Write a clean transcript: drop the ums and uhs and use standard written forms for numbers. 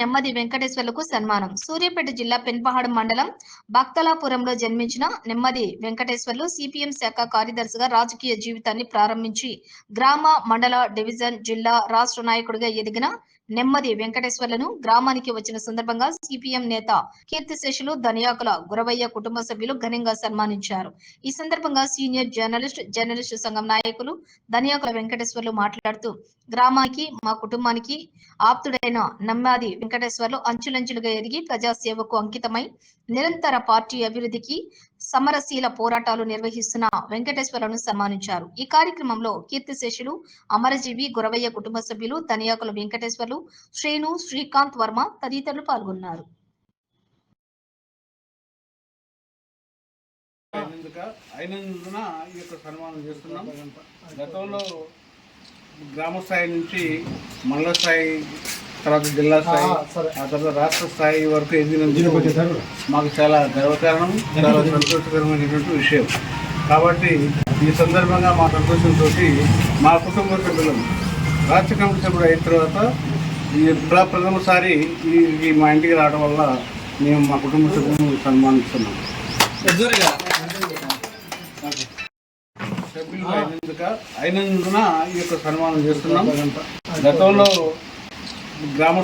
నెమ్మది వెంకటేశ్వర్లకు సన్మానం. సూర్యాపేట జిల్లా పెన్పహాడ్ మండలం భక్తలాపురంలో జన్మించిన నెమ్మది వెంకటేశ్వర్లు సిపిఎం శాఖ కార్యదర్శిగా రాజకీయ జీవితాన్ని ప్రారంభించి గ్రామ, మండల, డివిజన్, జిల్లా, రాష్ట్ర నాయకుడిగా ఎదిగిన నెమ్మది వెంకటేశ్వర్లను గ్రామానికి వచ్చిన సందర్భంగా సిపిఎం నేత కీర్తిశేషులు ధనియాకుల గురవయ్య కుటుంబ సభ్యులు ఘనంగా సన్మానించారు. ఈ సందర్భంగా సీనియర్ జర్నలిస్టు సంఘం నాయకులు ధనియాకుల వెంకటేశ్వర్లు మాట్లాడుతూ గ్రామానికి, మా కుటుంబానికి ఆప్తుడైన నెమ్మది వెంకటేశ్వర్లు అంచులంచులుగా ఎదిగి ప్రజాసేవకు అంకితమై నిరంతర పార్టీ అభివృద్ధికి సమరశీల పోరాటాలు నిర్వహిస్తున్న వెంకటేశ్వర్లను సన్మానించారు. ఈ కార్యక్రమంలో కీర్తిశేషులు అమరజీవి గురవయ్య కుటుంబ సభ్యులు ధనియాకుల వెంకటేశ్వర్లు, శ్రీను, శ్రీకాంత్ వర్మ తదితరులు పాల్గొన్నారు. అయినందున ఈ యొక్క సన్మానం చేస్తున్నాం. గతంలో గ్రామ స్థాయి నుంచి మండల స్థాయి, తర్వాత జిల్లా స్థాయి, ఆ తర్వాత రాష్ట్ర స్థాయి వరకు ఎదిగినందుకు మాకు చాలా గర్వకారణం, చాలా సంతోషకరమైనటువంటి విషయం. కాబట్టి ఈ సందర్భంగా మా సంతోషంతో మా కుటుంబ సభ్యులు రాష్ట్ర కమిటీ సభ్యుడు అయిన తర్వాత ఈ ప్రథమసారి ఈ మా ఇంటికి రావడం వల్ల మేము మా కుటుంబ సభ్యులను సన్మానిస్తున్నాం. సభ్యులు అయినందున ఈ యొక్క సన్మానం చేస్తున్నాం. గతంలో గ్రామ